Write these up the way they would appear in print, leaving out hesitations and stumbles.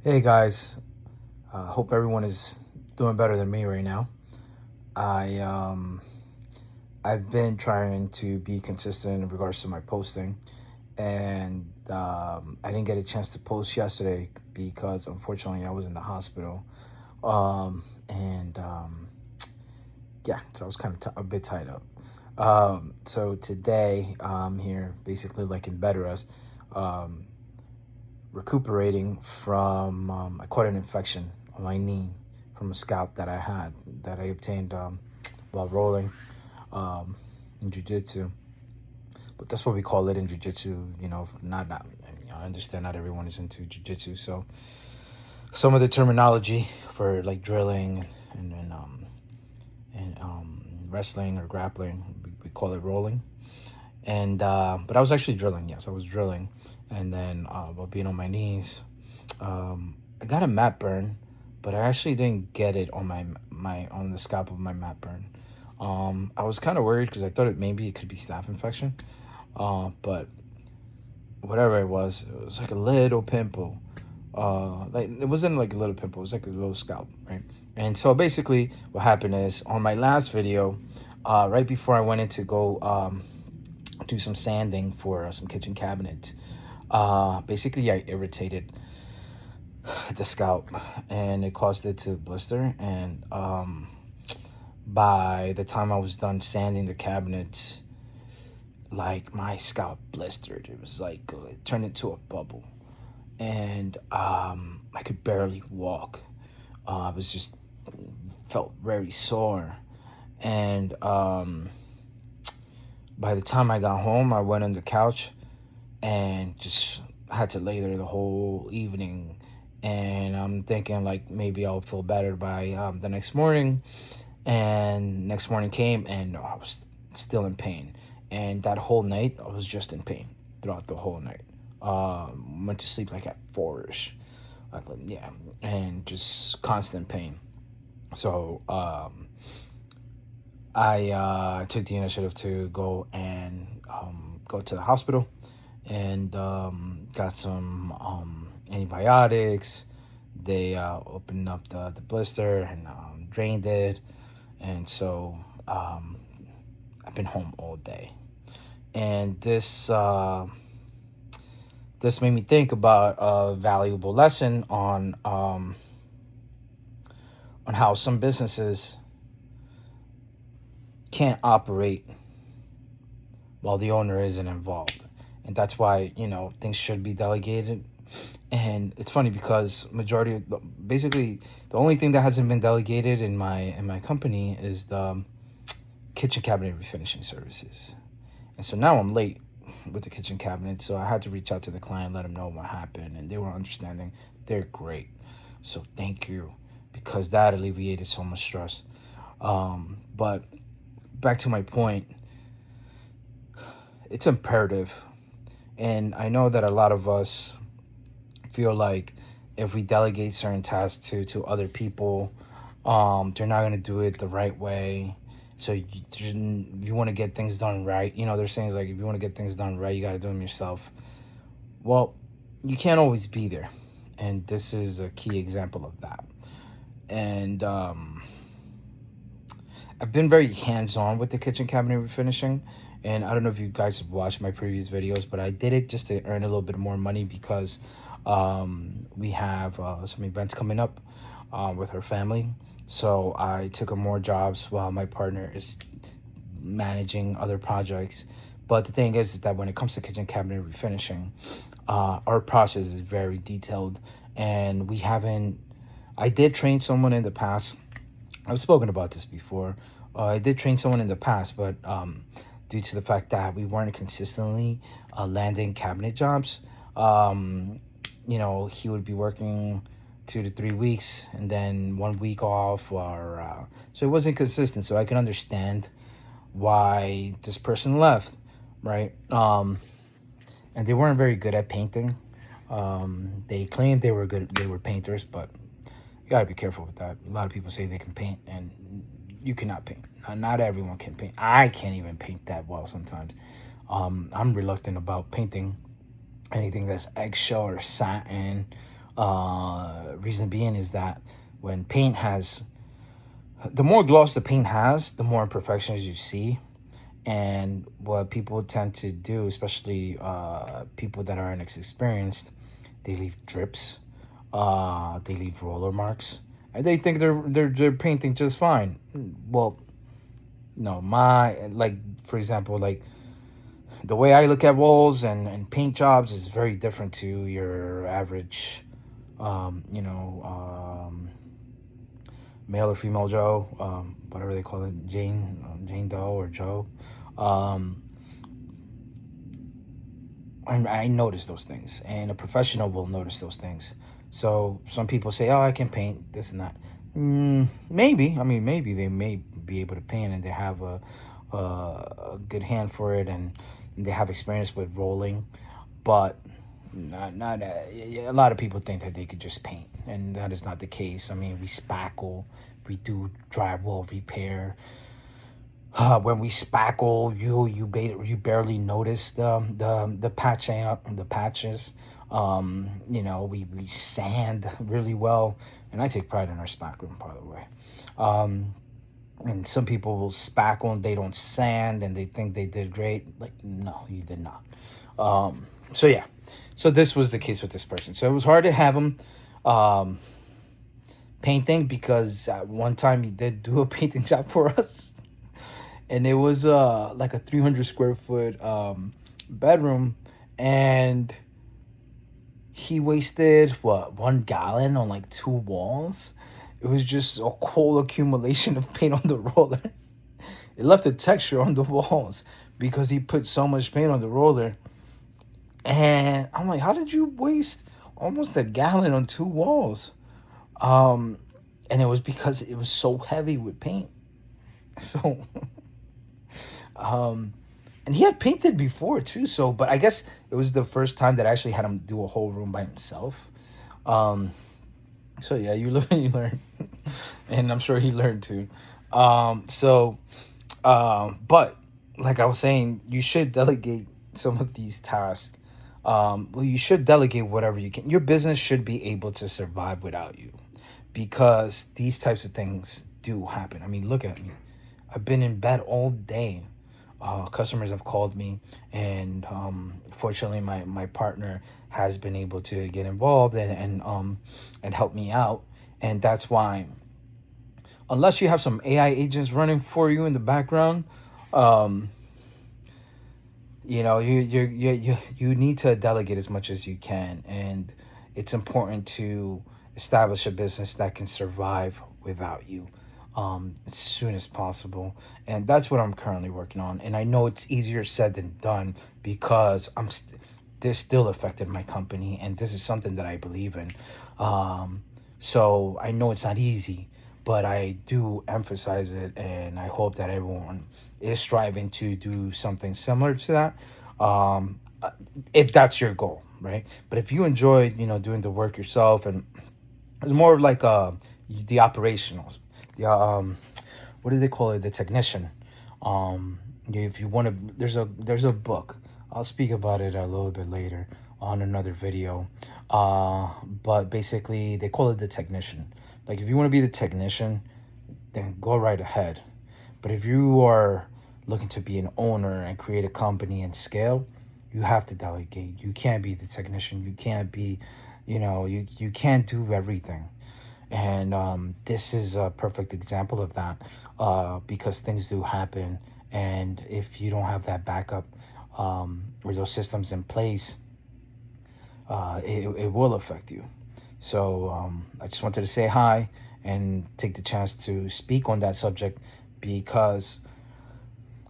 Hey guys, hope everyone is doing better than me right now. I I've been trying to be consistent in regards to my posting, and I didn't get a chance to post yesterday because unfortunately I was in the hospital. And Yeah, so I was kind of a bit tied up. So today I'm here basically like in bed rest. Um, Recuperating from I caught an infection on my knee from a scalp that I obtained while rolling um, in jiu-jitsu. But that's what we call it in jiu-jitsu. Not I understand not everyone is into jiu-jitsu, so some of the terminology for like drilling and wrestling or grappling, we call it rolling. And But I was actually drilling. Yes, I was drilling, and then while being on my knees, I got a mat burn, but I actually didn't get it on my on the scalp of my mat burn. I was kind of worried because I thought maybe it could be staph infection, but whatever it was like a little pimple. Like it wasn't like a little pimple; it was like a little scalp, right? And so basically, what happened is on my last video, right before I went in to go do some sanding for some kitchen cabinets. Basically, I irritated the scalp, and it caused it to blister. And by the time I was done sanding the cabinets, like my scalp blistered. It was like it turned into a bubble, and I could barely walk. I was just felt very sore, and by the time I got home, I went on the couch and just had to lay there the whole evening. And I'm thinking like maybe I'll feel better by the next morning. And next morning came and I was still in pain. And that whole night I was just in pain throughout the whole night. Went to sleep like at 4ish, yeah, and just constant pain. So I took the initiative to go and go to the hospital and got some antibiotics. They opened up the blister and drained it. And so I've been home all day. And this made me think about a valuable lesson on how some businesses can't operate while the owner isn't involved. And that's why, things should be delegated. And it's funny because basically the only thing that hasn't been delegated in my company is the kitchen cabinet refinishing services. And so now I'm late with the kitchen cabinet, so I had to reach out to the client, let them know what happened, and they were understanding. They're great. So thank you, because that alleviated so much stress. But back to my point, it's imperative. And I know that a lot of us feel like if we delegate certain tasks to other people, they're not going to do it the right way. So you want to get things done right. There's saying like, if you want to get things done right, you got to do them yourself. Well, you can't always be there. And this is a key example of that. And I've been very hands-on with the kitchen cabinet refinishing. And I don't know if you guys have watched my previous videos, but I did it just to earn a little bit more money because we have some events coming up with her family. So I took on more jobs while my partner is managing other projects. But the thing is that when it comes to kitchen cabinet refinishing, our process is very detailed. And I did train someone in the past. I've spoken about this before. I did train someone in the past, but due to the fact that we weren't consistently landing cabinet jobs, he would be working 2 to 3 weeks and then 1 week off, or so it wasn't consistent. So I can understand why this person left, right? And they weren't very good at painting. They claimed they were painters, but you gotta be careful with that. A lot of people say they can paint, and you cannot paint. Not everyone can paint. I can't even paint that well sometimes. I'm reluctant about painting anything that's eggshell or satin. Reason being is that when the more gloss the paint has, the more imperfections you see. And what people tend to do, especially people that are inexperienced, they leave drips, they leave roller marks, and they think they're painting just fine. Well, no, for example, like the way I look at walls and paint jobs is very different to your average, you know, male or female Joe, whatever they call it, Jane Doe or Joe. Um, I notice those things, and a professional will notice those things. So some people say, "Oh, I can paint this and that." Maybe, I mean, maybe they may be able to paint, and they have a good hand for it, and they have experience with rolling, but not a lot of people think that they could just paint, and that is not the case. I mean, we spackle, we do drywall repair. When we spackle, you barely notice the patches. You know, we sand really well, and I take pride in our spackling, by the way. And some people will spackle and they don't sand, and they think they did great. Like, no, you did not. So yeah, so this was the case with this person. So it was hard to have him painting, because at one time he did do a painting job for us. And it was like a 300 square foot bedroom, and he wasted 1 gallon on like 2 walls. It was just a whole accumulation of paint on the roller. It left a texture on the walls because he put so much paint on the roller. And I'm like, how did you waste almost 1 gallon on 2 walls? And it was because it was so heavy with paint. So and he had painted before too, so, but I guess it was the first time that I actually had him do a whole room by himself. So yeah, you live and you learn. And I'm sure he learned too. But like I was saying, you should delegate some of these tasks. Well, you should delegate whatever you can. Your business should be able to survive without you, because these types of things do happen. I mean, look at me. I've been in bed all day. Customers have called me, and fortunately my partner has been able to get involved and help me out. And that's why, unless you have some AI agents running for you in the background, you know, you need to delegate as much as you can. And it's important to establish a business that can survive without you as soon as possible. And that's what I'm currently working on. And I know it's easier said than done, because this still affected my company, and this is something that I believe in. So I know it's not easy, but I do emphasize it, and I hope that everyone is striving to do something similar to that, if that's your goal, right? But if you enjoy, you know, doing the work yourself, and it's more of like the operationals, the what do they call it, the technician. If you want to, there's a book. I'll speak about it a little bit later on another video. But basically they call it the technician. Like, if you want to be the technician, then go right ahead. But if you are looking to be an owner and create a company and scale, you have to delegate. You can't be the technician. You can't be, you know, you can't do everything. And this is a perfect example of that, because things do happen. And if you don't have that backup or those systems in place, it will affect you. So I just wanted to say hi and take the chance to speak on that subject, because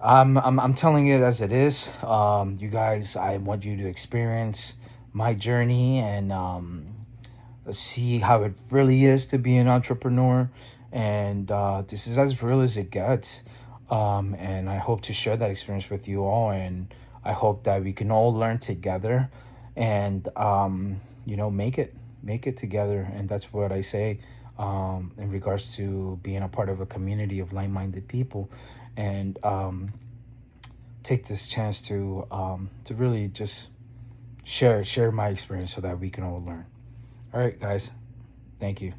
I'm telling it as it is. You guys, I want you to experience my journey and see how it really is to be an entrepreneur. And this is as real as it gets. And I hope to share that experience with you all. And I hope that we can all learn together and, you know, make it together. And that's what I say in regards to being a part of a community of like-minded people. And take this chance to really just share my experience so that we can all learn. All right, guys. Thank you.